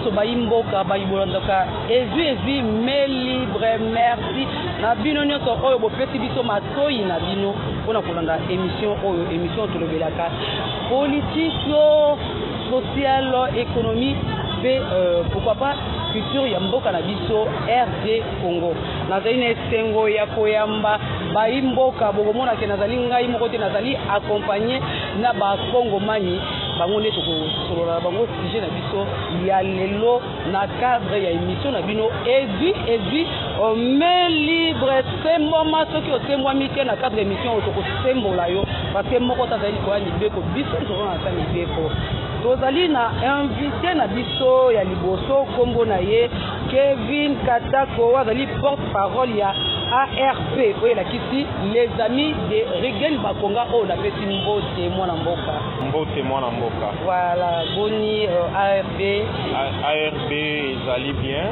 nyonso baimboka baibolandoka ezui mais libre merci na bino nyonso oyo bopesi biso matoi na bino mpona kolanda émission tolobelaka politique sociale économie pe pourquoi pas culture ya mboka na biso RD Congo nazali na esengo ya koyamba baimboka bokomona ke nazali ngai moko te nazali accompagné na bakongomani bango nde tokosolola bango sujet na biso ya lelo na cadre ya émission na bino ezwi mais libre semboma soki osembwami te na cadre émission oyo tokosembola yo parce que moko tazali koya libeko biso tozona ata libeko tozali na invité na biso ya liboso kombo na ye Kevin Katako azali porte-parole ya ARP oyo elakisi les amis de Rigen Bakonga oyo napesi mbote mwana mboka voilà boni ARP ezali bien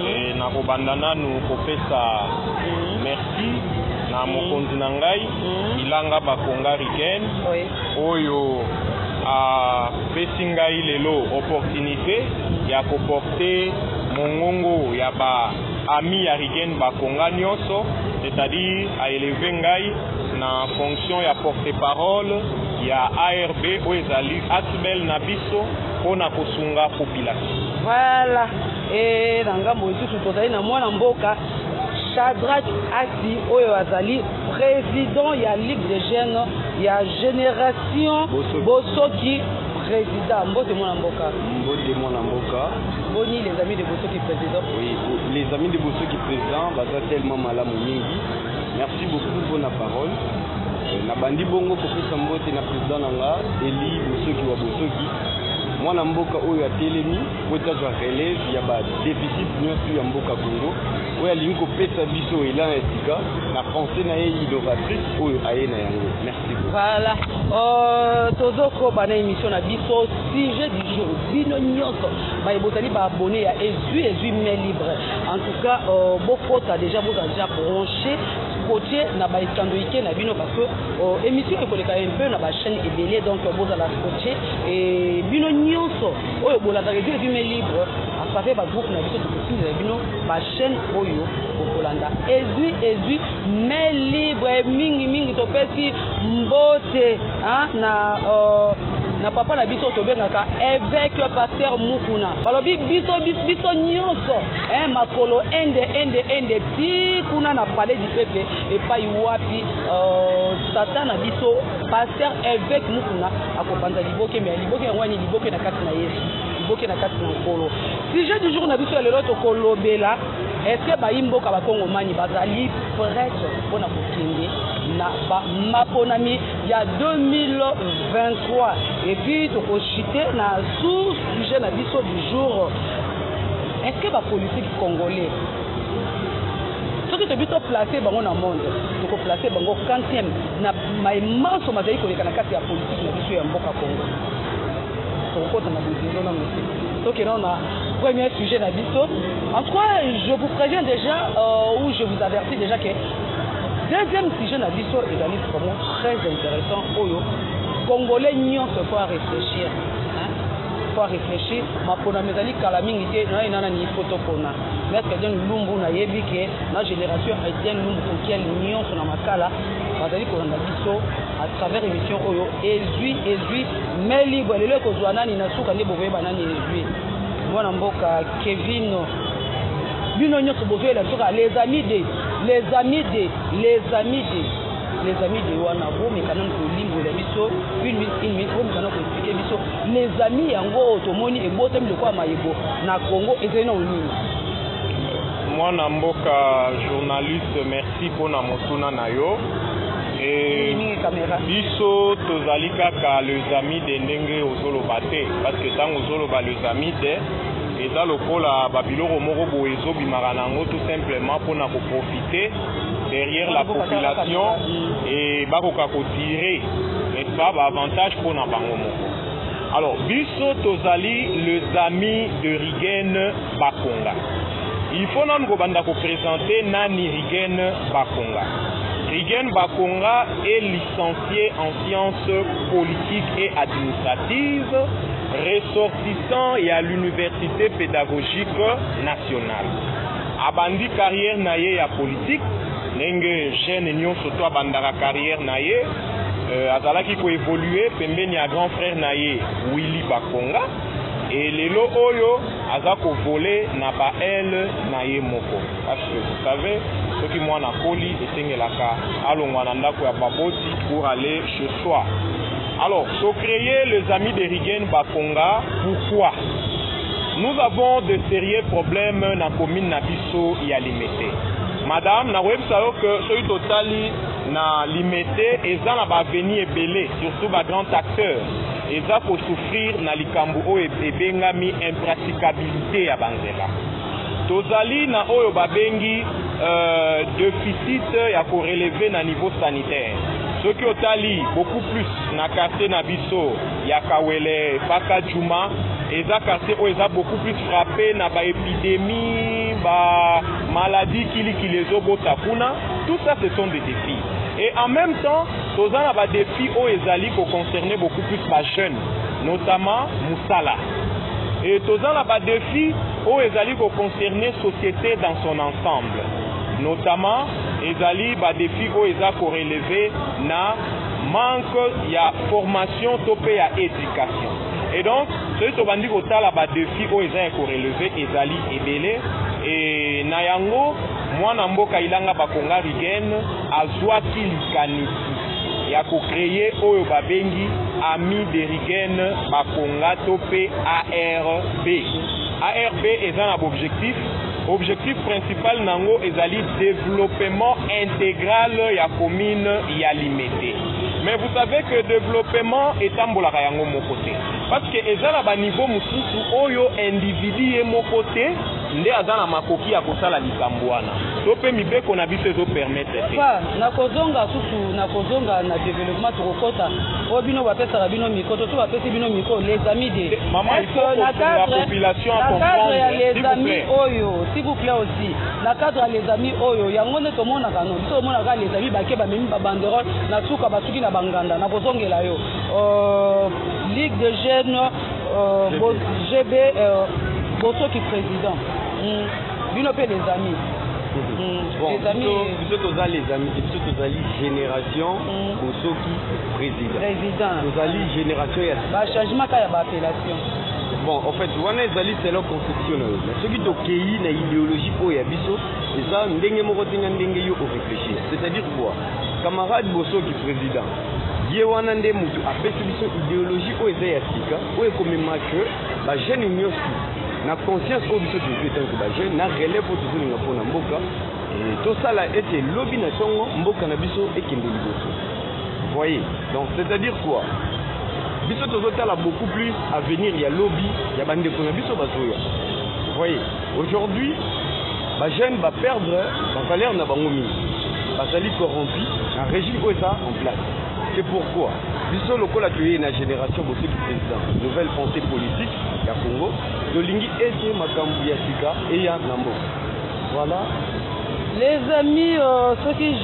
et na kobanda nanu kopesa merci na mokonzi na ngai Ilanga Bakonga Rigen oyo pesi ngai lelo opportunité ya koporter mongongo ya ba ami ya Rigen Bakonga nyonso, c'est-à-dire à élever ngai na fonction ya porte-parole ya ARB oyo ezali atibel na biso mpona kosunga population. Voilà, et na ngambo lisusu tozali na mwana mboka Shadrach Asi oyo azali président ya Ligue des Jeunes ya Génération Bosoki président. Mbote mwana mboka. Boni les amis de Bosoki président. Oui, les amis de Bosoki président baza tellement malamu mingi. Merci beaucoup pour la parole. Na bandi bongo kopesa mbote na président nanga Eli Bosoki wa Bosoki. Mwana mboka oyo atelemi kotazwa relève ya ba déficit nyonso ya mboka Congo oyo alingi kopesa biso elan ya sika na français na ye innovatrice oyo aye na yango. Merci beaucoup. Voilà, tozokoba na émission na biso sujet du jour bino nyonso bayebozali baabonné ya ezui mais libre. En tout cas bofota déjà déjà branché côté na baekando ike na bino parce que émission ekoleka un peu na ba chaîne ebele donc bozala côté et bino nyonso oyo bolandaka ezui mais libre à travers ba groupe na biso tokosinza bino ba chaîne oyo bokolanda ezui mais libre mingi topesi mbote na papa na biso tobengaka évêque pasteur Mukuna balobi biso nyonso makolo ende ti kuna na palais du peuple epai wapi tata na biso pasteur évêque Mukuna akopanza liboke mais liboke yango ni liboke na kati na Yesu liboke na kati na nkolo. Sujet du jour na biso lelo tokolobela est-ce que baimboka bakongomani bazali prêtre mpona kokende na maponami ya 2023 et puis tokochite na sous sujet na biso du jour est-ce que bapolitique congolais soki tobiso placer bango na monde tokoplacer bango 40e na maimanso mazali koleka na kati ya politique na biso ya mboka Congo tokokota na bozinzo na mosi soki non na premier sujet na biso. En tout cas je vous préviens déjà ou je vous avertis déjà que deuxième sujet na biso ezali vraiment très intéressant oyo congolais nyonso faut réfléchir faut réfléchir mapona mezali kala mingi te na inana ni photo pona maître Etienne Lumbu na yebi ke na génération Etienne Lumbu kokiel nyonso na makala bazali kolanda biso à travers émission oyo ezui mais libre lelo kozwa nani na suka nde bovoye banani ezui mwana mboka Kevin bino nyonso bovoye la suka les amis de wana bomi kanan ko limbo la biso une minute bomi kanan ko expliquer biso les amis yango otomoni ebotem le kwa mayebo na Congo ezena onini mwana mboka journaliste merci pona mosuna na yo et biso tozali kaka les amis de ndenge ozoloba te parce que tango ozoloba les amis de eza lokola babiloko moko boye ezobimaka nango tout simplement mpona koprofiter derrière la population et bakoka kotirer n'est-ce pas baavantage mpona bango moko. Alors biso tozali les amis de Rigen Bakonga. Il faut nanu kobanda koprésenter nani Rigen Bakonga. Rigen Bakonga est licencié en sciences politiques et administratives ressortissant et à l'université pédagogique nationale. Abandi carrière naye ya politique, nenge jeune nyonso to abandaka carrière naye, azalaki ko évoluer pembeni ya grand frère naye Willy Bakonga, et lelo oyo azako voler na ba elle naye moko. Parce que vous savez, ceux qui mwana koli etengelaka alongwa na ndako ya baboti pour aller chez soi. Alors, so créer les amis de Rigen Bakonga, pourquoi? Nous avons de sérieux problèmes dans la commune Nabiso et à Limité. Madame, na web salo que ce totali na Limité et ça n'a pas venu ebélé, surtout les grands acteurs. Et ça pour souffrir na likambo et bengami impraticabilité à Banzela. Tozali na oyo babengi déficit ya ko relever na niveau sanitaire. Ce qui otali beaucoup plus na quartier Nabiso ya Kawele Paka Juma et ça quartier où ils a beaucoup plus frappé na ba épidémie, ba maladie qui les obota kuna. Tout ça ce sont des défis. Et en même temps, tous on a ba défis où ils allaient concerner beaucoup plus les jeunes, notamment Moussala. Et tous on a ba défis où ils allaient concerner société dans son ensemble, notamment ezali ba défi o eza ko relever na manque ya formation topé ya éducation. Et donc ce to bandi ko tala ba défi o eza ko relever ezali ebele et na yango mwana mboka ilanga Bakonga Rigen azwaki likanisi ya ko créer oyo babengi ami de Rigen Bakonga topé ARB. ARB eza na objectif principal nango ezali développement intégral ya commune ya Limité. Mais vous savez que développement est ambolaka yango mon côté. Parce que ezala ba niveau mususu oyo individu e mon côté nde azana makoki ya kosala likambo wana. To pe mibeko na biso ezo permettre. Fa na kozonga susu na kozonga na développement tokota. O bino bapesa bino mikoto to bapesa bino miko les amis de maman il faut la population à comprendre les amis oyo s'il vous plaît aussi. Na cadre les amis oyo yango ne tomona kano to mona ka les amis bake ba memi ba banderole na suka basuki na banganda na kozongela yo. Ligue de jeunes GB Bosso qui président. Bino pe les amis. Bon, les amis, les amis, génération Bosso qui président. Nous génération ba changement ka ya ba appellation. Bon, en fait, on a c'est leur conceptionnel. Mais ce qui est ok, na idéologie pour Yabiso, et ça, ndenge moko tenga ndenge yo réfléchir. C'est-à-dire quoi? Camarade Bosso qui président. Yewana nde mutu apesi biso idéologie o eza ya sika, o ekomema que ba jeune nyosi na conscience o biso de tant que ba jeune na relève pour toujours na pona mboka et tout ça là était lobby na tongo mboka na biso ekende liboso. Voyez. Donc c'est-à-dire quoi? Biso tozotala beaucoup plus à venir, il y a lobby, il y a bande na biso bazoya. Voyez. Aujourd'hui, ba jeune va perdre la valeur na bango mingi. Basali corrompu, un régime o ça en place. C'est pourquoi biso lokola tuye na génération Bosso qui président nouvelle pensée politique ya Congo dolingi ete makambu ya sika et ya nambo. Voilà. Les amis ceux qui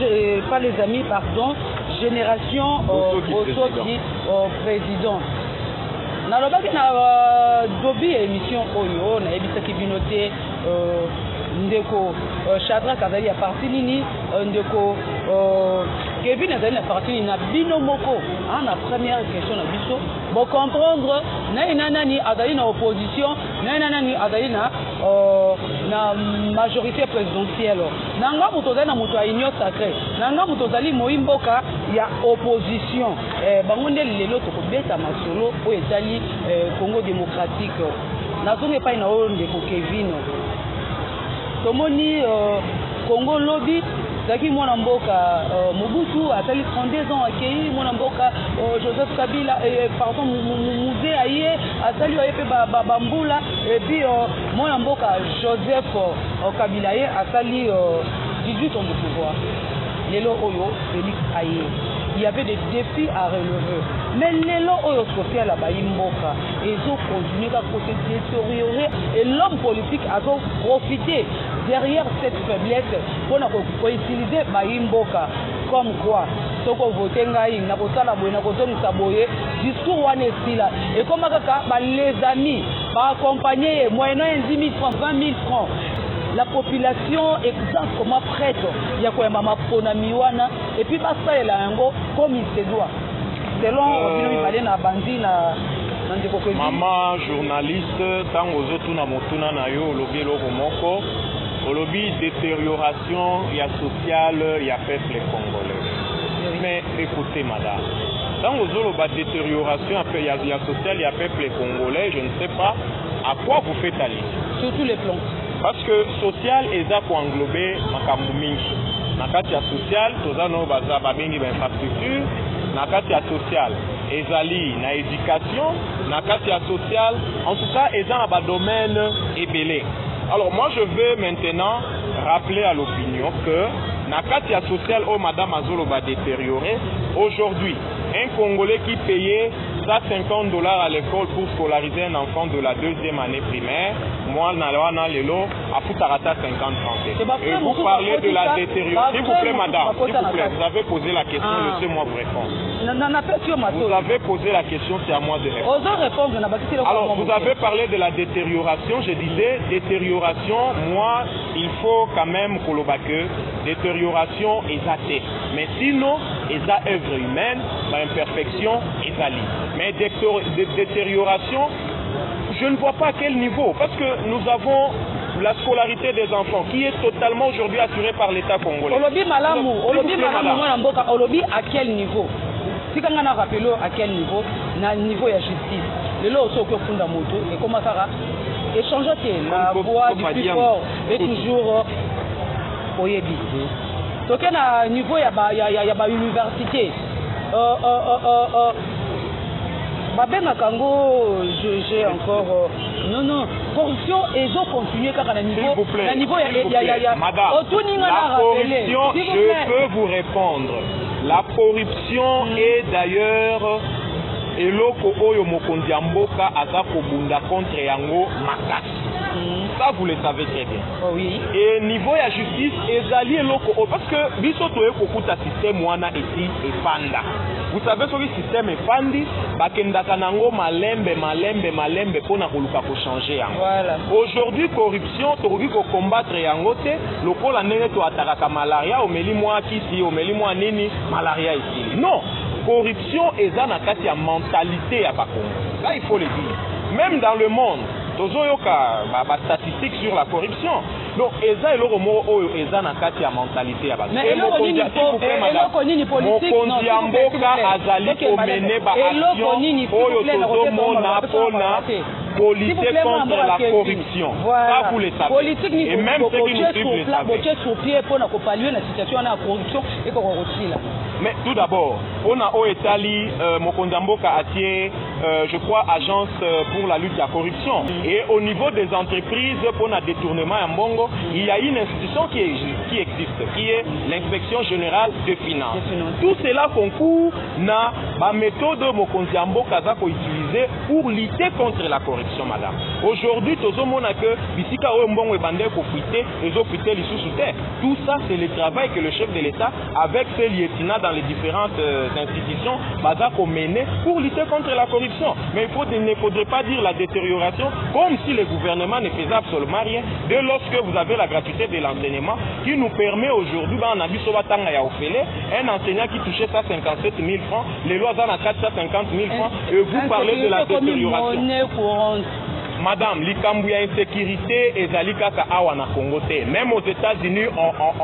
pas les amis pardon génération Bosso qui président. Na lobaki na dobi émission oyo na ebisaki binoté ndeko Chadra Kazali ya parti nini ndeko Kevin azali na parti nini na bino moko na première question na biso bon comprendre na nani azali na opposition na nani azali na majorité présidentielle nanga muto azali na muto ya union sacrée nanga muto azali moimboka ya opposition bango nde lelo tokobeta masolo oyo ezali Congo démocratique nazonga epai na oyo ndeko Kevin tomoni Congo lobby zaki mwana mboka Mobutu atali 32 ans accueilli mwana mboka Joseph Kabila pardon musée aye atali yepe bambula et puis mwana mboka Joseph Kabila ye atali 18 ans de pouvoir lelo oyo Félix aye. Il y avait des défis à relever. Mais l'élan social là bas imboka, ils ont continué à se détériorer et l'homme politique a profité derrière cette faiblesse pour utiliser bas imboka comme quoi. Soko voter ngai na kosala boye na kozongisa boye discours wana esila ekoma kaka les amis accompagner moyennant 10 000 francs 20 000 francs. La population est exactement prête ya koyamba maponami wana et puis basalela yango comme il se doit selon bino mibale na bandi na ndeko ko mama journaliste tango ozotuna motuna na yo olobi eloko moko olobi détérioration ya sociale ya peuple congolais. Mais écoutez madame, tango ozoloba détérioration ya sociale ya peuple congolais, je ne sais pas à quoi vous faites allusion. Sur tous les plans. Parce que social eza ko englober makambo mingi. Na kati ya social toza no baza babengi ba infrastructure, na kati ya social ezali na éducation, na kati ya social en tout cas eza na ba domaine ebelé. Alors moi je veux maintenant rappeler à l'opinion que na kati ya social oh madame Azolo va détériorer aujourd'hui un Congolais qui payait $150 à l'école pour scolariser un enfant de la 2e année primaire, moi, Nalawana Lelo, à Futarata 50 francs. Et vous parlez de la détérioration. S'il vous plaît, madame, s'il vous plaît, vous avez posé la question, laissez-moi vous répondre. Vous avez posé la question, c'est à moi de répondre. Alors, vous avez parlé de la détérioration, je disais, détérioration, moi, il faut quand même que détérioration est athée. Mais sinon, est à œuvre humaine, imperfection est à l'île. Mais détérioration, je ne vois pas à quel niveau, parce que nous avons la scolarité des enfants qui est totalement aujourd'hui assurée par l'État congolais. Olobi malamu, olobi à quel niveau? Si quand on a rappelé à quel niveau, na niveau de justice. Le lot au fond moto et comment ça va échanger la voix du plus fort est toujours oyebi. Donc à niveau il y a université. Babena Kango, j'ai encore non corruption et ils ont continué car à niveau il y a madame la corruption je peux vous répondre la corruption est d'ailleurs eloko oyo mokonzi ya mboka aza kobunda contre yango makasi. Ça vous le savez très bien. Oh oui. Et niveau ya justice ezali eloko parce que biso toye kokuta système wana eti efanda. Vous savez ce que le système est fandi, bakendaka nango malembe pona koluka ko changer yango. Voilà. Aujourd'hui corruption tokoki ko combattre yango te lokola ndenge to atakaka malaria omeli mwa kisi omeli mwa nini malaria ici. Non, corruption eza na kati ya mentalité ya bakongo. Là il faut le dire. Même dans le monde tozoyoka ba statistiques sur la corruption. Donc eza eloko moko oyo eza na kati ya mentalité ya bato. Mais eloko nini politique mokonzi ya mboka azali komene ba action oyo tozomona pona politique contre la corruption. Ça vous le savez. Politique ni et même ceux qui nous suivent le savent. Sur pied pona ko pallier la situation na corruption et ko rotila. Mais tout d'abord, on a au Italie, Mokondamboka atie, je crois, agence pour la lutte à la corruption. Et au niveau des entreprises, pour le détournement à Mbongo, il y a une institution qui existe, qui est l'inspection générale des finances. Tout cela concourt na la méthode Mokondamboka za ko utiliser pour lutter contre la corruption, madame. Aujourd'hui, tout le monde a que bisika o Mbongo ebande ko fuiter, les autres fuiter les sous-terre. Tout ça, c'est le travail que le chef de l'État, avec ses lieutenants dans les différentes institutions, baza ko mener pour lutter contre la corruption. Mais il ne faudrait pas dire la détérioration comme si le gouvernement ne faisait absolument rien. Dès lorsque vous avez la gratuité de l'enseignement qui nous permet aujourd'hui, un enseignant qui touchait 157 000 francs, les lois en 450 000 francs, et vous parlez de la détérioration. Madame, l'Ikambouya insécurité et Zalikaka Awana Congo. Même aux États-Unis,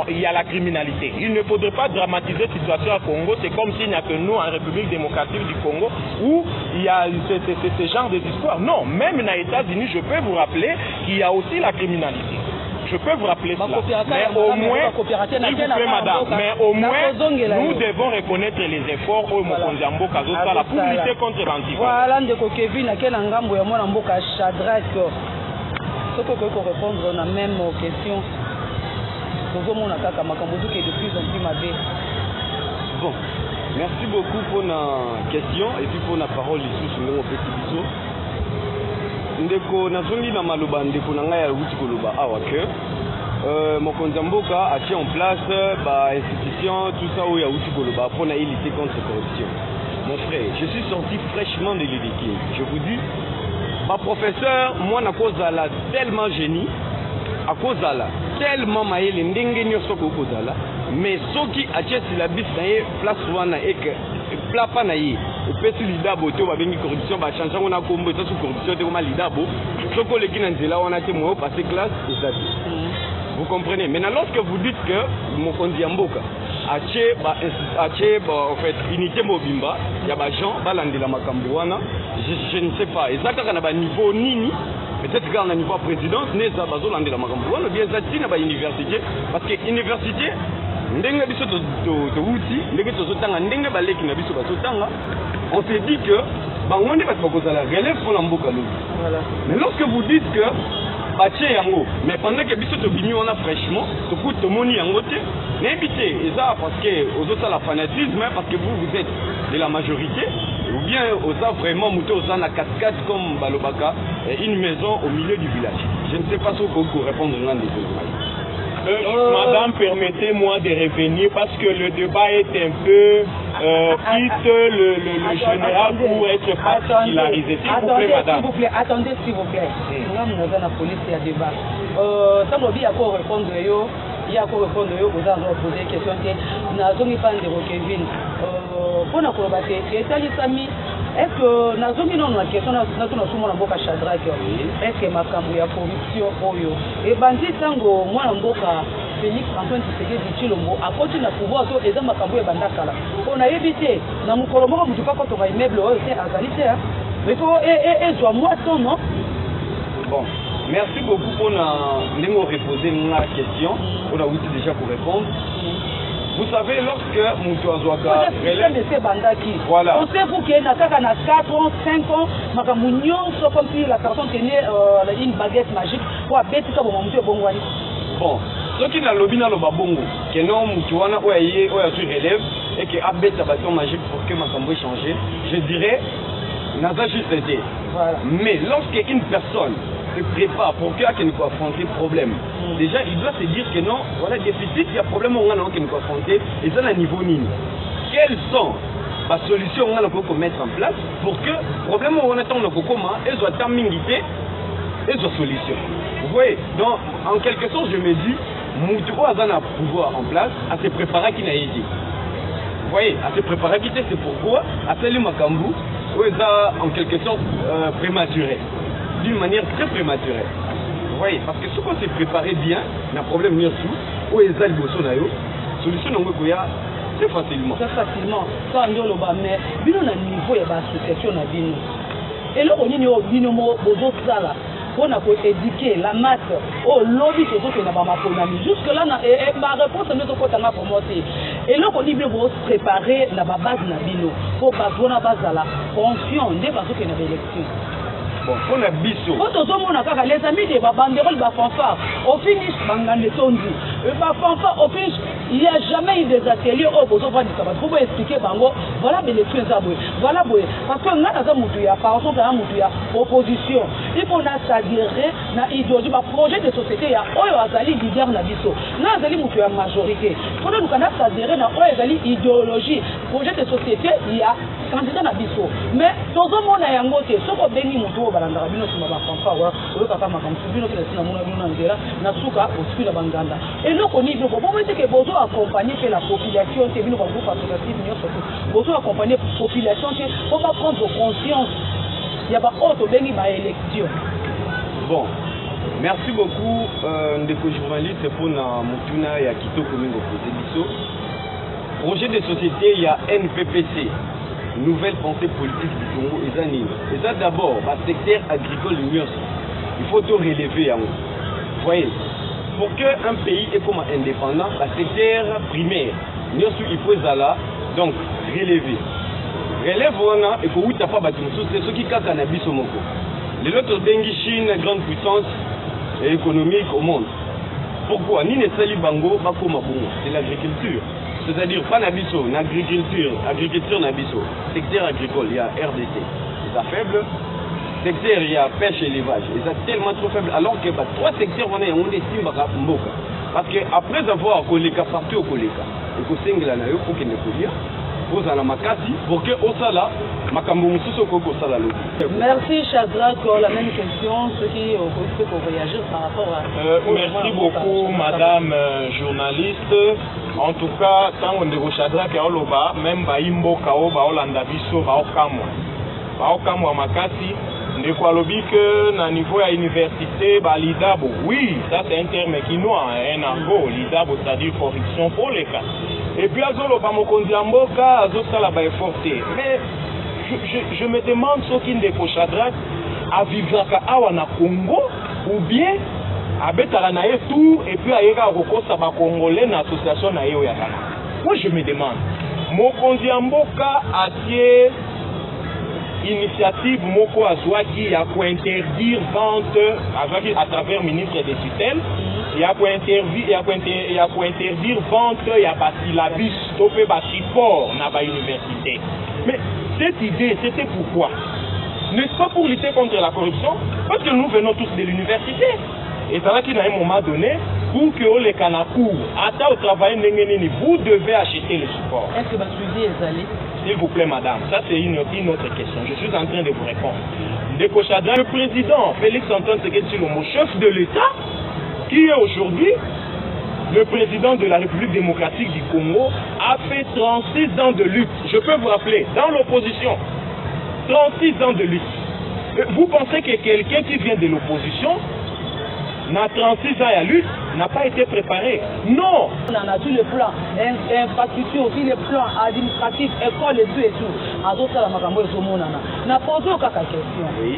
il y a la criminalité. Il ne faudrait pas dramatiser la situation à Congo. C'est comme s'il n'y a que nous en République démocratique du Congo où il y a ce genre de histoires. Non, même aux États-Unis, je peux vous rappeler qu'il y a aussi la criminalité. Je peux vous rappeler cela. Mais au moins, s'il vous plaît, madame, mais au moins, nous devons reconnaître les efforts au Mokonjambo Kazosala pour lutter contre l'antiviolence. Voilà, ndeko Kevin, à quel engambo ya mwana mboka Shadrach. Ce que peut répondre, on a même aux questions. Bon, merci beaucoup pour la question et puis pour la parole ici sur le petit biseau. Ndeko nazongi na maloba ndeko na ngai ya wuti koloba awa que mokonzi mboka a tient en place ba institution tout ça où ya wuti koloba pour na lutter contre la corruption. mon frère, je suis sorti fraîchement de l'UDK. Je vous dis, ma professeur, moi, à cause de la tellement génie, à cause de la tellement maïle, n'engagez pas au cause de la, mais ce qui a été la bise naïe, place wana et que plat pas naïe, au petit lidabo, tu vas venir corruption, va changer on a combo, ça sous corruption, tu vas lidabo, ce que les gens là, on a été moi passé classe, et ça. Vous comprenez? Maintenant, lorsque vous dites que mon kondiamboka, en fait, unité mobimba, il y a des gens, balandi la makambouana, je ne sais pas. Et ça, quand on a un niveau nini, peut-être quand on a un niveau présidence, n'est ça pas balandi la makambouana, bien ça, c'est une université, parce que l'université, ndenge biso to uti, ndenge to sotanga, ndenge baleki na biso ba sotanga, on s'est dit que, bangonde parce que la relève pour l'amboka l'eau. Mais lorsque vous dites que, mais pendant que biso to bimi on a fraîchement to coûte to moni yango te n'habitez et ça parce que aux autres la fanatisme parce que vous êtes de la majorité ou bien aux autres vraiment mouté aux la cascade comme Balobaka une maison au milieu du village. Je ne sais pas ce qu'on peut répondre à Madame, permettez-moi de revenir parce que le débat est un peu quitte le général pour être particularisé. S'il vous plaît, madame. Attendez, s'il vous plaît. Nous avons la police, il y a débat. Ça m'a dit, il y a quoi répondre, il y a quoi répondre, vous avez posé des questions. Nous avons pas de Kevin. Pour nous combattre, est-ce que nous avons une question, nous avons un Shadrach, est-ce que ma campagne a corruption et bandit tango moi mboka Félix Antoine Tshisekedi Tshilombo a continué à pouvoir to eza makambo ya bandakala on a évité na mukolo moko mutu pas to ba immeuble oyo c'est azalité mais ko et soit moi ton non. Bon, merci beaucoup pour nous reposer la question. On a aussi déjà pour répondre. Vous savez, lorsque Moutouazouaka relève... Voilà. On sait vous qu'il y a 4 ans, 5 ans, Makamounion, sauf comme si la personne tenait une baguette magique pour abattre ça pour monter au Bongwani. Bon, ce qui n'a lobby dans le babongo, que non Moutouana ou aïe ou aïe relève et que abattre sa bâton magique pour que Makambo ait changé, je dirais, n'a pas juste été. Voilà. Mais lorsqu'une personne se prépare pour qu'il ne peut affronter problème. Déjà, il doit se dire que non, voilà, déficit, il y a problème on a qu'il ne peut affronter, et ça, à niveau nini. Quelles sont les solutions qu'on peut mettre en place pour que le problème on a tant de comment, elles soient terminées, elles soient solutions. Vous voyez, donc, en quelque sorte, je me dis, Moutou a un pouvoir en place à se préparer qui n'a été. Vous voyez, à se préparer qui c'est pourquoi, à Salim Makambu, où ils ont en quelque sorte prématuré. D'une manière très prématurée. Vous voyez, parce que ce qu'on s'est préparé bien, il y a un problème bien sous, où les algos sont là, solution très facilement. Très facilement. Ça, on dit mais nous avons un niveau d'association. Et là, on dit que nous avons ça. On a éduquer la maths au lobby que nous avons. Jusque là, ma réponse est pour moi. Et là, on dit que nous devons se préparer la base de pour la base de la fonction des bases de l'élection. Bon, on a biso. Les amis de banderole de fanfare, au finish, bangande tondu. Fanfare, au finish, il n'y a jamais eu des ateliers au besoin de savoir. Pour expliquer, voilà, mais les trucs à voilà, parce que nous avons par exemple, opposition. Il faut s'adhérer à l'idéologie, à projet de société, il y a Azali leader na biso. Nous avons la majorité. Pour nous, nous avons s'adhérer à l'idéologie, projet de société, il y a candidat na biso. Mais tout le monde a un côté, ce qu'on bénit mon balanda bino sima ba fanfare o kaka makambo bino kila sina mona bino ngela na suka oski na banganda et donc on dit bon c'est que bozo accompagner que la population c'est bino ba groupe associatif nyo surtout bozo accompagner population pour pas prendre conscience il y a pas autre bengi ba élection. Bon, merci beaucoup ndeko journaliste pour na mutuna ya kitoko mingo poser biso projet de société il y a NPPC. Nouvelle pensée politique du Congo et ça et ça d'abord le secteur agricole il faut tout relever vous voyez pour qu'un pays est comme indépendant le secteur primaire il faut là donc relever relève on et que oui t'as pas bâti c'est ce qui casse un abysse au Moko les autres dengue Chine grande puissance économique au monde pourquoi ni ne sali bango pas comme c'est l'agriculture. C'est-à-dire, pas n'abisso, agriculture n'abisso. Secteur agricole, il y a RDC, c'est faible. Secteur, il y a pêche et élevage, et c'est tellement trop faible. Alors que trois secteurs, on estime Mboka. Parce qu'après avoir collé partout au collègue, et que c'est pour qu'il ne peut dire, ozala makasi pour que osala makambo mosusu okoki kosala lobi. Merci Shadrach, la même question, ceux qui peuvent réagir par rapport à... merci beaucoup madame journaliste. En tout cas, tant on est Shadrach et Oloba, même Baimbo Kao, Baolanda Biso, Baokamwa Makasi, ne quoi lobby que na niveau à université, l'IDABO. Oui, ça c'est un terme quinois, un argot, l'IDABO, c'est-à-dire correction pour les cas. Et puis Azoloba Mokondiamboka, Azosala Baeforté. Mais je me demande ce qui est Shadrach à vivre à Congo ou bien à Betaranae tout et puis à Yega Roko Saba Congolais dans l'association Nayo Yakana. Moi je me demande, Mokondiamboka a été initiative Moko Azwaki a pour interdire vente à travers le ministre des tutelles. Il y a pour interdire vente, il y a pas syllabus, topé ba support dans la université. Mais cette idée, c'était pourquoi? N'est-ce pas pour lutter contre la corruption? Parce que nous venons tous de l'université. Et c'est là qu'il y a un moment donné, pour que les Kanakou, à au travail, vous devez acheter le support. Est-ce que votre suivi est allé? S'il vous plaît, madame, ça c'est une autre question. Je suis en train de vous répondre. Ndeko Shadrach, le président Félix Antoine Tshisekedi Tshilombo, chef de l'État, qui est aujourd'hui le président de la République démocratique du Congo, a fait 36 ans de lutte. Je peux vous rappeler, dans l'opposition, 36 ans de lutte. Vous pensez que quelqu'un qui vient de l'opposition, n'a 36 ans à lutte, n'a pas été préparé? Non! On en a tous les plans, infrastructure, aussi les plans administratifs, école et tout et tout. À d'autres, la makambo et tout le monde n'a posé aucune question.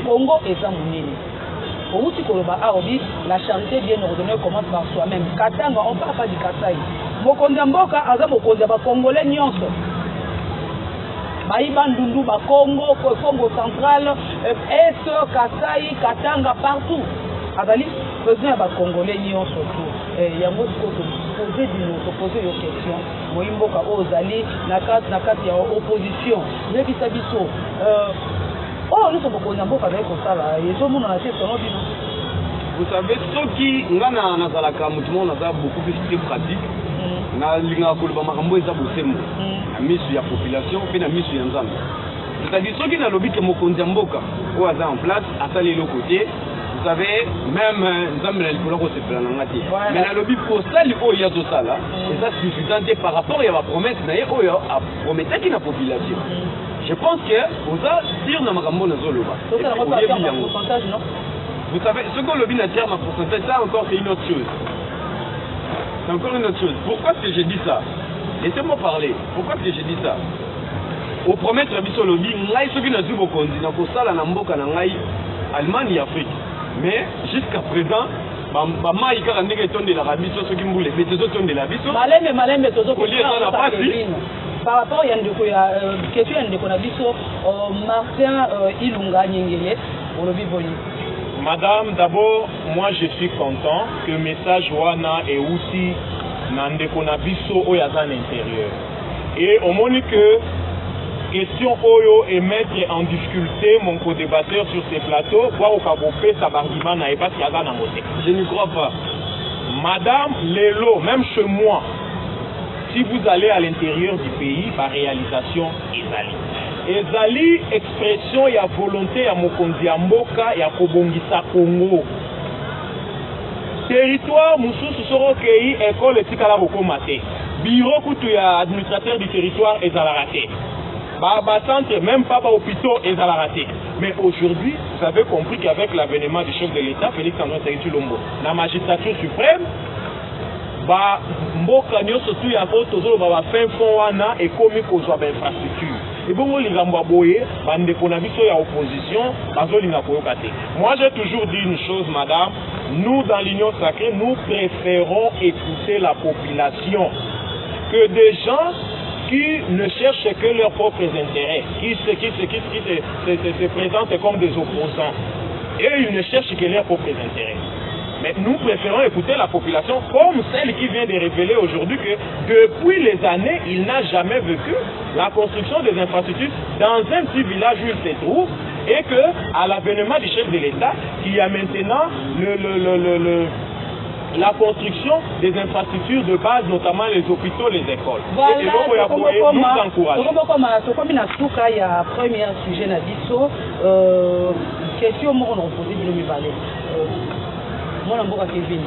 Congo est un mounini. Pour vous, la charité bien ordonnée commence par soi-même. Katanga, on ne parle pas du Kasaï. Mokondiamboka, Aza Mokondiamba, Congolais, Nyonso. Baïba Ndundu, Congo, Congo central, Est, Kasaï, Katanga, partout. Azali, président des Congolais, Nyonso, il y a beaucoup de poser des questions. Moïmboka, Ozali, Nakati, il y a opposition. Nebisabiso. Oh, nous sommes beaucoup avec ça là. Et tout le monde a fait son nom. Vous savez, ceux qui ngana nazalaka mutumo naza beaucoup plus pratique. Na linga kuluba makambo eza bosembo. Na misu ya population pe na misu ya nzambe. C'est-à-dire ceux qui na lobi ke mokonzi mboka o aza en place asali le côté. Vous savez, même nzambe na likolo ko sepela na ngati. Mais na lobi ko sali o ya to sala. Et ça suffisant par rapport à la promesse na ye o ya a promettre ki na population. Je pense que vous avez sur Namakambo Nazoloba. Vous savez, ce qu'on lobby n'a terme à pourcentage, ça encore c'est une autre chose. C'est encore une autre chose. Pourquoi est-ce que j'ai dit ça? Laissez-moi parler. Pourquoi est-ce que j'ai dit ça? Au promettre Biso lobby, ngai ce qui n'a pas conduit, n'a pas ça la namboka ngai Allemagne et Afrique. Mais jusqu'à présent, maman il a ndenge tonde la rabiso ce qui mboule, mais des autres de la biso. Malem mais tozo ko par rapport à une question de Martin Ilunga Nyengele pour le Biboli. Madame, d'abord, moi je suis content que le message Wana et aussi Nandeko Nabiso Oyazan intérieur. Et au moment que question Oyo et mettre en difficulté mon co-débatteur sur ces plateaux, voir au Kabopé Sabargima Naïba Siaga Namote. Je n'y crois pas. Madame Lelo, même chez moi, si vous allez à l'intérieur du pays, par réalisation, Ezali. Ezali, expression, il y a volonté, il y a Mokondiamboka, il y a Kobongisa Congo. Territoire, Moussou, Sorokei, école, et Tikala Bokomate. Bureau, Koutou, il y a administrateur du territoire, Ezalaraté. Baba Centre, même pas hôpital, Ezalaraté. Mais aujourd'hui, vous avez compris qu'avec l'avènement du chef de l'État, Félix Antoine Tshisekedi Tshilombo, la magistrature suprême, ba mboka nyonso tu ya ko tozolo ba fin fond wana ekomi kozwa ba infrastructure et bon lingambo boye bande ko na biso ya opposition bazolinga koyoka te. Moi j'ai toujours dit une chose madame, nous dans l'union sacrée nous préférons écouter la population que des gens qui ne cherchent que leurs propres intérêts, qui se présentent comme des opposants et ils ne cherchent que leurs propres intérêts. Mais nous préférons écouter la population comme celle qui vient de révéler aujourd'hui que depuis les années, il n'a jamais vécu la construction des infrastructures dans un petit village où il se trouve et que à l'avènement du chef de l'État, il y a maintenant la construction des infrastructures de base, notamment les hôpitaux, les écoles. Voilà, et donc, nous encourageons. Comme il y a premier sujet na biso, question moi on a posé de me parler. Moi on a Kevin.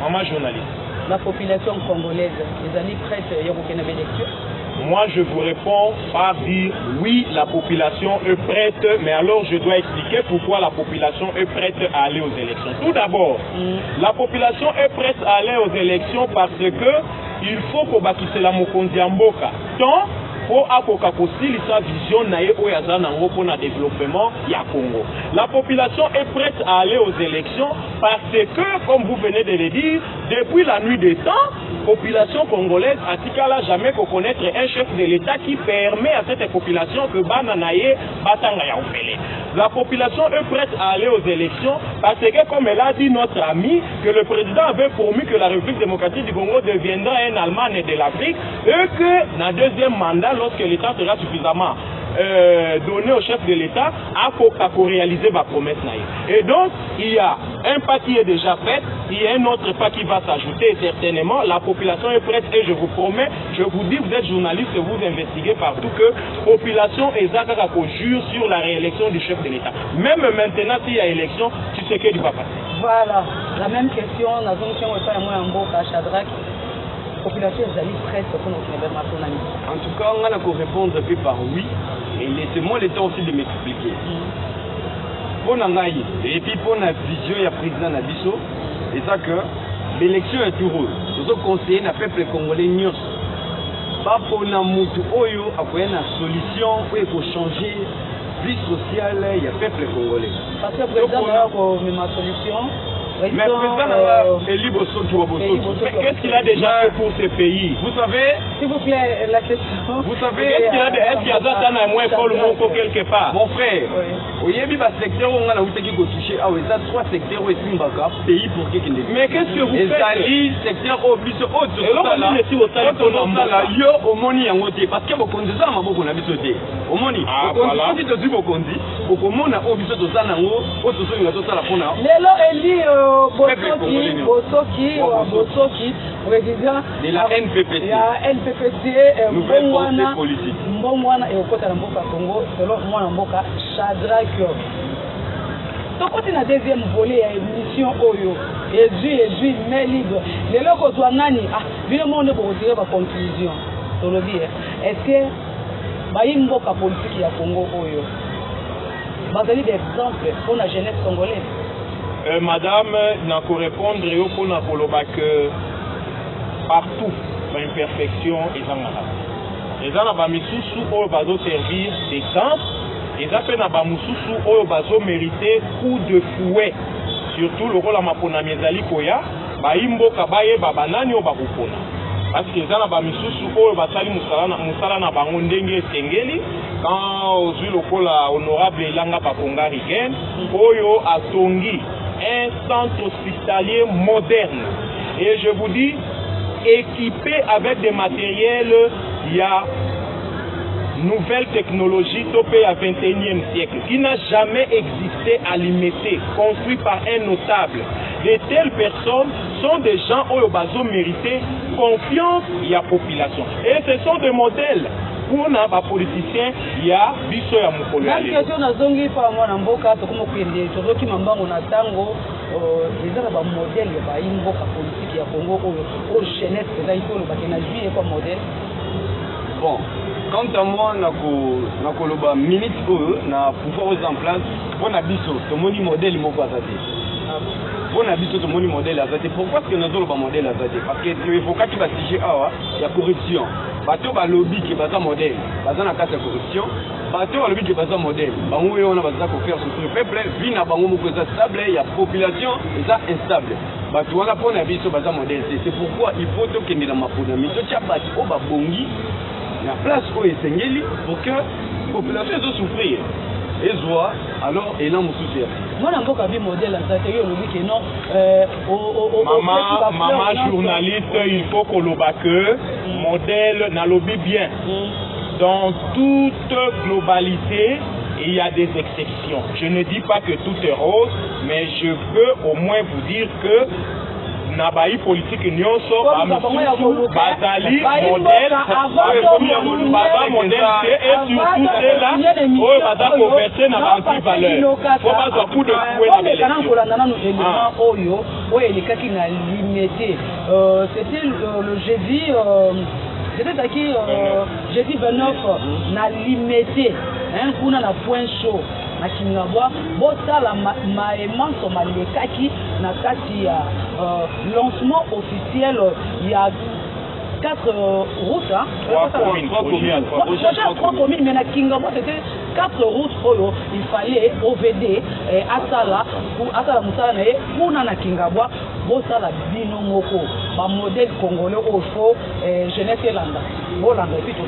Maman journaliste. La population congolaise, les années prêtes, il y a aucune élection. Moi, je vous réponds par dire oui, la population est prête, mais alors je dois expliquer pourquoi la population est prête à aller aux élections. Tout d'abord, la population est prête à aller aux élections parce que il faut qu'on bâtisse la Mokonzi Mboka. Tant pour akoka kosilisa vision na ye oyo aza nango pour le développement ya Congo. La population est prête à aller aux élections parce que, comme vous venez de le dire, depuis la nuit des temps, population congolaise a tikala jamais connaître un chef de l'État qui permet à cette population que bananaye batanga ya ofele. La population est prête à aller aux élections parce que, comme elle a dit notre ami, que le président avait promis que la République démocratique du Congo deviendra un Allemagne de l'Afrique et que, dans le deuxième mandat, lorsque l'État sera suffisamment donné au chef de l'État, à réaliser ma promesse. Et donc, il y a un pas qui est déjà fait, il y a un autre pas qui va s'ajouter, certainement. La population est prête et je vous promets, je vous dis, vous êtes journaliste et vous investiguez partout que la population est jure sur la réélection du chef de l'État. Même maintenant, s'il y a élection, tu sais qu'il va passer. Voilà, la même question, nous avons à Shadrach. Population est prête pour nous faire En tout cas, on a répondre un peu par oui, et laissez-moi le temps aussi de m'expliquer. Pour Nangaï, et puis pour la vision du président Nabiso, c'est ça que l'élection est tout rôle. Nous avons conseillé le peuple congolais Nyos. Pas pour Namutu Oyo, après une solution où il faut changer vie sociale, il y a peuple congolais. Parce que le président a une solution. Mais le président qu'est-ce qu'il a déjà fait pour ce pays? Vous savez, s'il vous plaît, la question. Vous savez, est-ce qu'il y a un moins école ou quelque part? Mon frère, vous avez vu le secteur où on a touché, ah oui, ça, trois secteurs où il y a pays pour qui. Mais qu'est-ce que vous faites? C'est secteur au plus haut de là, yo au moni en côté parce que vous conduisez à ma beaucoup n'habitué. Au moni, vous conduisez de du Bokondi, au commune au plus de Zanango, au tout ce que la pona. Lelo Eli Bosoki, président de la NPPC. La NPPC, Mbongwana et au côté de Mboka Congo, selon moi, Mboka Shadrach. Donc, quand il y a deuxième volet, il y a une mission Oyo, et mais libre. Les locaux doivent nani, le monde pour retirer ma conclusion. Est-ce que il y a Mboka politique à Congo Oyo? Vous avez des exemples pour la jeunesse congolaise? Madame, n'a qu'à répondre pour que partout, l'imperfection est en malade. Les gens ont servir d'exemple. Les gens ont mérité coup de fouet. Surtout le rôle de Maponamiezali Koya, Baimbo Kabaye Babanani ou Bakupona. Parce que les gens ont basali musala na bango ndenge sengeli quand ozui lokola honorable Elanga Bakonga Rigen oyo atongi un centre hospitalier moderne et je vous dis équipé avec des matériels il y a nouvelle technologie topée à 21e siècle qui n'a jamais existé à l'imiter, construit par un notable. De telles personnes sont des gens qui ont mérité confiance et la population. Et ce sont des modèles. Pour les politiciens, il y a biso ya mukolo ya lelo. Question nazongi pa mwana mboka to kuma kwende to ki mambango na tango ezala ba modèle ba imboka politique ya Congo o jeunesse za ikolo ba kena juillet comme modèle. Bon, quant à moi na koloba minute na pouvoir en place pour na biso to moni modèle moko azati. Pour na biso to moni modèle azati. Pourquoi est-ce que nous avons ba modèle azati? Parce que il faut que tu vas siger awa ya corruption. Bato ba lobby qui baza modèle, baza na carte de corruption, bato ba lobby qui baza modèle. Bango yo na baza ko faire sur le peuple, vie na bango moko za stable, ya population eza instable. Bato wana pona biso baza modèle. C'est pourquoi il faut to kende na mapona mito tia bato o ba bongi na place o esengeli pour que population zo souffrir. Et soit alors et là mon souci. Moi n'a pas vu modèle à yo lobby que non maman journaliste, il faut qu'on le que modèle n'a lobby bien. Dans toute globalité, il y a des exceptions. Je ne dis pas que tout est rose, mais je peux au moins vous dire que na bayi politique nyonso bamususu bazali modèle baza modèle te et surtout cela oyo baza convertir na bantivaleur fo bazwa coup de fouet na l'élection oyo elekaki na limité c'était le jeudi c'était qui jeudi 29 na limité kuna na point chaud na Kingabwa botala maemanso malekaki na kati ya lancement officiel il y a 4 routes, 3 communes, mais à Kingabwa c'était 4 routes où il fallait OVD Asala pour Asala Moussala pour na Kingabwa botala bino moko ba modèle congolais au faux jeunesse landa bolanda et puis tout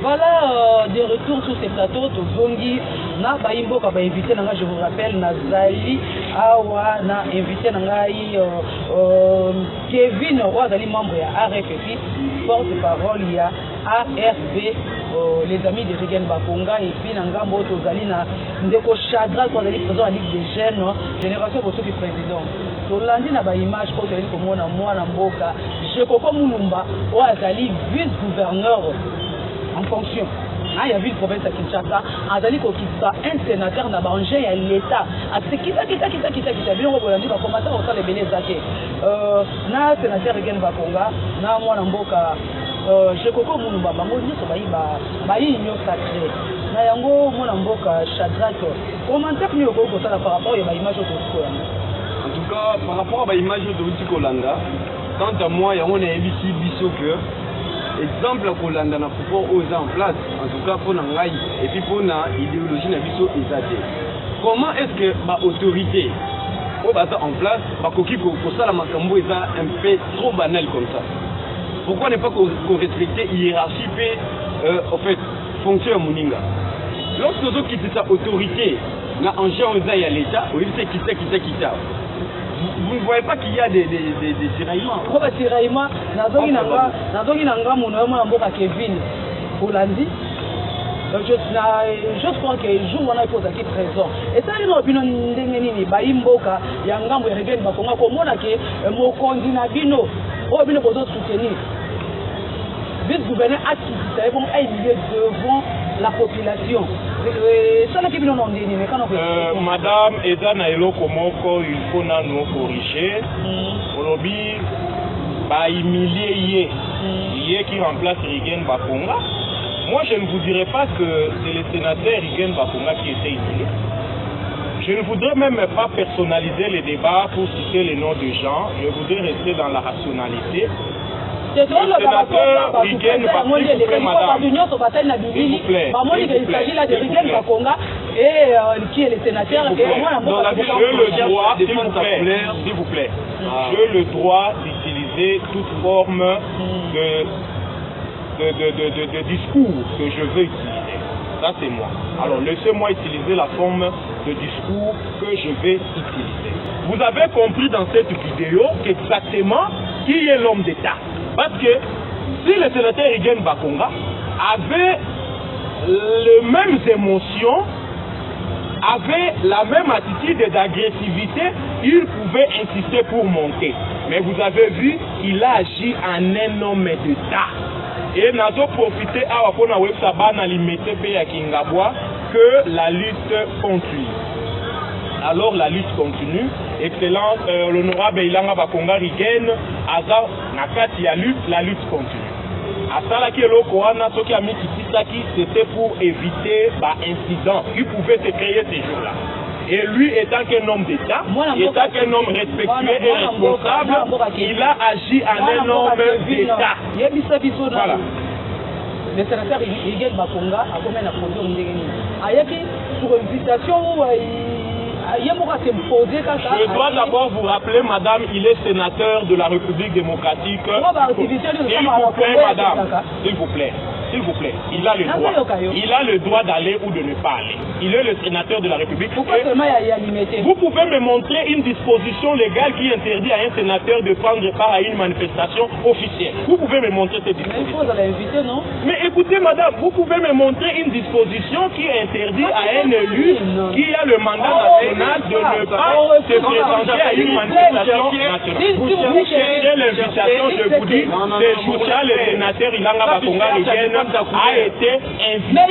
Voilà, de retour sur ces plateaux, Tozongi, na Baimbo, qui invité, je vous rappelle, Nazali, Awa, na invité, Kevin, Ouazali, membre de RFFI, porte-parole, il y a ARB, les amis de Regen Bakonga, et puis Nangambo, Tozali, Ndeko Chadra, qui est président de la Ligue des Jeunes, Génération Bosso qui est président. Tolandi na ba image ko teli ko mona mwana mboka je koko mulumba o azali vice-gouverneur en fonction il y a vu le province à Kinshasa azali ko kitsa un sénateur na bangé ya l'état asekita kita bien ko bolandi ba commencer au sale belé zake na sénateur Regen Bakonga na mwana mboka je koko mulumba bango nyso ba inyo sacré na yango mwana mboka Shadrack commentaire ni ko sala par rapport ya ba image ko en tout cas, par rapport à l'image de Ruti Kolanda, quant à moi, il y a un invité biso que exemple Kolanda n'a pas osé en place, en tout cas pour l'angaï et puis pour l'idéologie n'a biso exagéré. Comment est-ce que ma autorité au bas en place, ma coquille pour ça la macambo est un peu trop banal comme ça. Pourquoi ne pas qu'on respecte hiérarchie en fait fonction à Moninga. Lorsque nous quittons sa autorité, na enjeu à l'État, oui c'est qui. Vous ne voyez pas qu'il y a des tiraillements? Pourquoi des tiraillements? Nazongi nanga mono mwana mboka Kevin Kolandi je crois que jour wana ipo zaki présent et ça ino bino ndenge nini bayimboka ya ngambo ya Regain Bakonga komona ke mokonzi na bino o bino bozo soutenir vice-gouverneur a bon élevé devant la population. Ça n'a pas de Madame Edana Eloko Moko, il faut nous corriger. Olobi ba humilier yé qui remplace Regain Bakonga. Moi je ne vous dirais pas que c'est le sénateur Regain Bakonga qui était ici. Je ne voudrais même pas personnaliser les débats pour citer les noms des gens. Je voudrais rester dans la rationalité. Le sénateur Regain Bakonga, s'il vous plaît, madame. S'il vous plaît. Il s'agit là de Regain Bakonga et qui est le sénateur. S'il vous plaît. J'ai le droit d'utiliser toute forme de discours que je veux utiliser. Ça, c'est moi. Alors, laissez-moi utiliser la forme de discours que je vais utiliser. Vous avez compris dans cette vidéo exactement qui est l'homme d'État. Parce que si le sénateur Regain Bakonga avait les mêmes émotions, avait la même attitude d'agressivité, il pouvait insister pour monter. Mais vous avez vu, il a agi en un homme d'État. Et nous avons profité à que la lutte continue. Alors la lutte continue. Excellence, l'honorable Ilanga Bakonga Regain, Aza Nakati ya lutte, la lutte continue. Asala qui est le Korana, ce qui a mis Kisaki, c'était pour éviter incident qui pouvait se créer ces jours-là. Et lui, étant qu'un homme d'État, étant qu'un homme respectué et responsable, il a agi en un homme d'État. Voilà. Le sénateur Regain Bakonga a commis la production sur invitation où je dois d'abord vous rappeler, madame, il est sénateur de la République démocratique. S'il vous plaît, madame, s'il vous plaît. S'il vous plaît, il a le droit. Il a le droit d'aller ou de ne pas aller. Il est le sénateur de la République. Vous pouvez me montrer une disposition légale qui interdit à un sénateur de prendre part à une manifestation officielle. Vous pouvez me montrer cette disposition. Mais écoutez, madame, vous pouvez me montrer une disposition qui interdit à un élu qui a le mandat national de ne pas se présenter à une manifestation nationale. Vous cherchez l'invitation, je vous dis, c'est Joucha, le sénateur Ilanga Bakonga Regain a été invité. Non,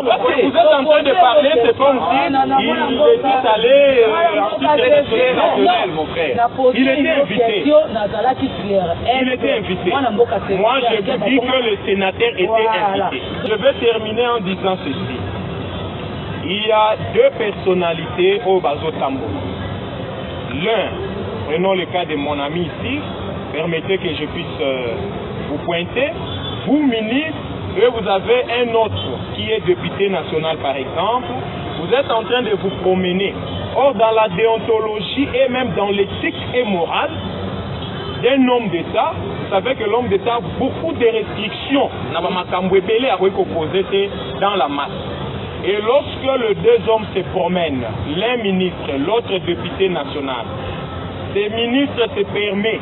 parce que vous êtes en train de parler, c'est comme si il était allé national, mon frère. Il était invité. Il était invité. Moi, je vous dis que le sénateur était invité. Je vais terminer en disant ceci. Il y a deux personnalités au Bazo Tambo. L'un, prenons le cas de mon ami ici, permettez que je puisse vous pointer. Vous, ministre, et vous avez un autre qui est député national par exemple, vous êtes en train de vous promener. Or, dans la déontologie et même dans l'éthique et morale d'un homme d'État, vous savez que l'homme d'État a beaucoup de restrictions dans la masse. Et lorsque les deux hommes se promènent, l'un ministre, l'autre député national, ces ministres se permettent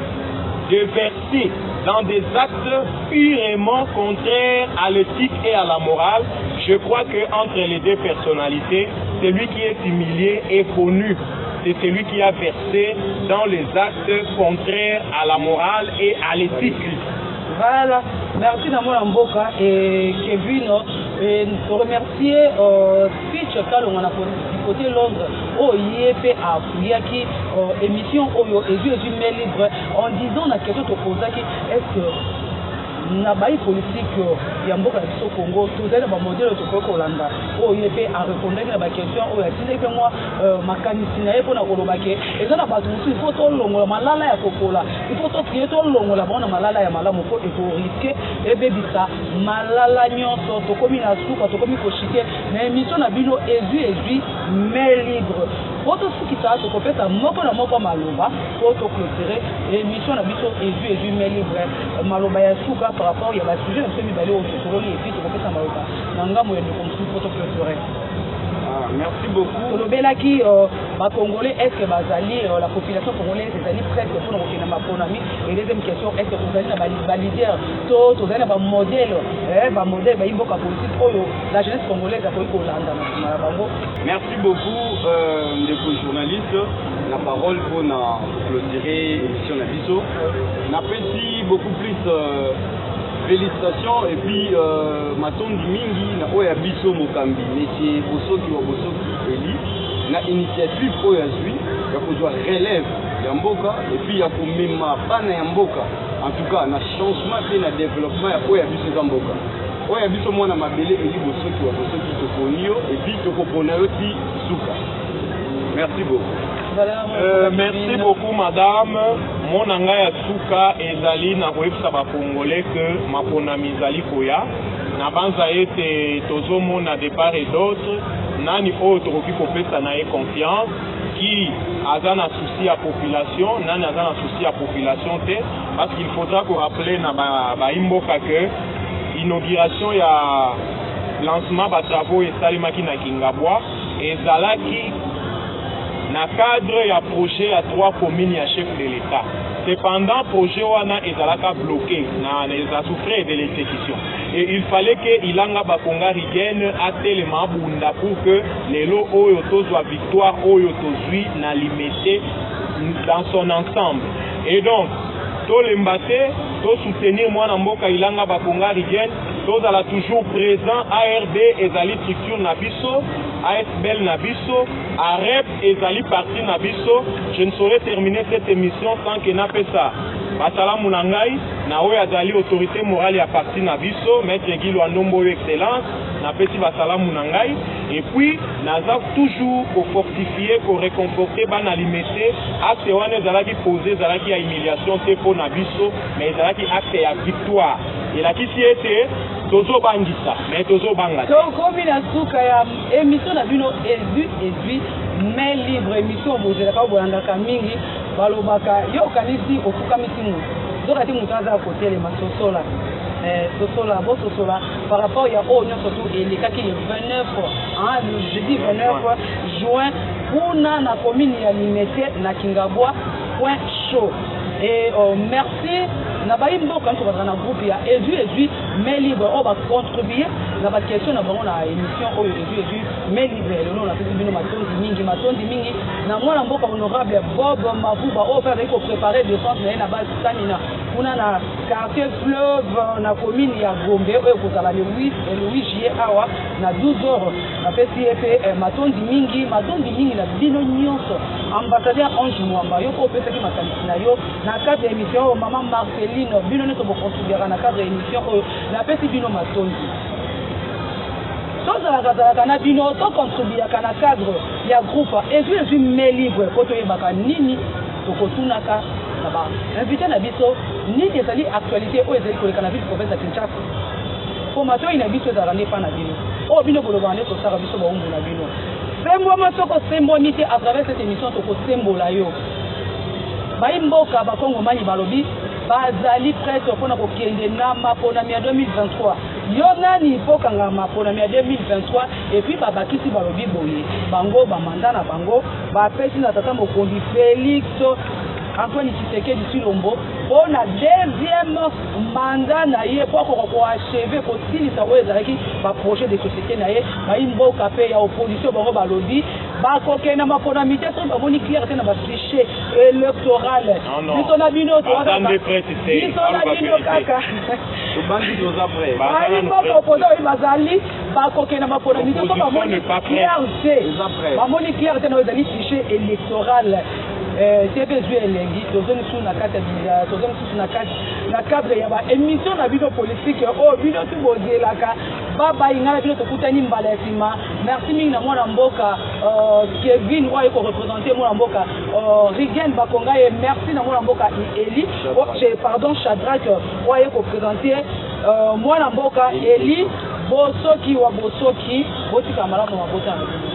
de verser dans des actes purement contraires à l'éthique et à la morale, je crois qu'entre les deux personnalités, celui qui est humilié est connu. C'est celui qui a versé dans les actes contraires à la morale et à l'éthique. Voilà, merci d'avoir Mboka et Kevin et pour remercier Fitch Kalonga na côté Londres au IEP à Fuyaki émission Oyo et du libre en disant la question te posaki est-ce que na baï politique ya mboka biso Congo tozali ba modèle to ko Kolanda o IEP a répondre na ba question o ya tinde pe moi makanisi na yepo na koloba ke ezana ba musu il faut to longola malala ya kokola il faut to créer to longola bona malala ya malamu ko e ko risquer e bebisa malala nyonso to komi na suka to komi ko chiter na émission na bino ezui mais libre Auto ce qui t'a to kopeta moko na moko maloba auto clôturer émission na biso ezui mais libre maloba ya suka par rapport à la sujet un peu mibalé au Sokolo et puis tu peux faire Maroka. Nanga moyen de construire photo clôturé. Merci beaucoup. Le Belaki ba Congolais est-ce que bazali la population congolaise est prête pour nous na maponami et deuxième question est-ce que vous avez ba leader to vous avez ba modèle ba imboka politique oyo la jeunesse congolaise a ko landa na bango. Merci beaucoup les journalistes la parole pour clôturer l'émission na biso na petit beaucoup plus félicitations et puis matondi mingi na oya biso mokambi monsieur Bosoki wa Bosoki Eli na initiative oyo azwi ya kozwa relève ya mboka et puis ya komema bana ya mboka en tout cas na changement pe na développement ya oya biso za mboka oya biso mwana mabele Eli Bosoki wa Bosoki tokoni yo et puis tokopona yo ti suka. Merci beaucoup. Merci beaucoup madame. Mon ngai suka ezali na koyebisa ba Congolais que maponami ezali koya na banza ete tozomona de part et d'autre nani oyo tokoki kopesa na ye confiance qui aza na souci ya population nani aza na souci ya population te parce qu'il faudra qu'on rappeler na ba imboka que inauguration ya lancement ba travaux esalimaki na Kingabwa ezalaki na cadre ya projet à 3 communes ya chef de l'État. Cependant, projet wana ezalaka bloqué na souffert de l'exécution. Et il fallait que Ilanga Bakonga Rigen atelema bunda pour que lelo oyo tozwa victoire oyo tozwi na limité dans son ensemble. Et donc, to lembate, to soutenir mwana mboka Ilanga Bakonga Rigen, tozala toujours présent ARD ezali structure na biso, ASBL na biso, AREP ezali parti na biso. Je ne saurais terminer cette émission sans que n'a fait ça. Basalamu nangai na oyo azali autorité morale ya parti na biso, maître Guilo Anombo excellence, na pesi basalamu nangai et puis naza toujours ko fortifier, ko réconforter bana limité acte wana ezalaki posé ezalaki ya humiliation te po na biso mais ezalaki acte ya victoire. Et la kisi ete tozo bangisa mais tozo banga donc comme na suka ya émission na bino ezui mais libre émission bozela ka bolangaka mingi balobaka yo kanisi ofukamisi mu donc ati mutaza côté les masosola sosola bo sosola par rapport ya o nyoso tout et les kaki le 29 le jeudi 29 juin kuna na commune ya Limete na Kingabwa point chaud. Et merci na baimbo quand on va dans groupe ya ezui mais libre on va contribuer na ba question na bango na émission oyo ezui mais libre le nom na pesi bino matondi mingi na mwana mboka honorable Bob Mavuba o faire ko préparer de centre na base Stamina kuna na quartier fleuve na commune ya Gombe oyo kozala le 8 juillet awa na 12h na pesi epe matondi mingi na bino nyonso ambassadeur Ange Mwamba yo ko pesa ki makanisi na yo na cadre émission maman Marceline bino ne to contribuer na cadre émission na pesi bino matondi tozalaka na bino to contribuer na cadre ya groupe ezui mais libre koto yebaka nini tokotunaka na ba invité na biso nini ezali actualité oyo ezali koleka na ville province ya Kinshasa formato ina biso ezala ne pa na bino oyo bino koloba ne tosaka biso baumbu na bino sembo masoko sembo nite à travers cette émission tokosembola yo baimboka bakongomani balobi bazali prêtre mpona kokende na maponami ya 2023 yo nani ipokanga maponami ya 2023 et puis babakisi balobi boye bango bamanda na bango bapesi na tata mokonzi Félix Antoine Tshisekedi Tshilombo mpona deuxième mandat na ye po koachever kosilisa oyo ezalaki baprojet de société na ye baimboka mpe ya opposition bango balobi bakokenda maponami te so bamoni clair te na bafiche électoral biso na bino kaka baimboka opposé oyo bazali bakokenda maponami te so bamoni clair te na oyo ezali fiche électoral TPSU elengi tozoni sous na kati na cadre ya ba émission na bino politique o bino tu bozelaka baba ingala bino tokutani mbala sima merci mingi na mwana mboka Kevin oyo ko représenter mwana mboka Rigen Bakonga et merci na mwana mboka Eli pardon Shadrach oyo ko présenter mwana mboka Eli Bosoki wa Bosoki botika malamu mabota na bino.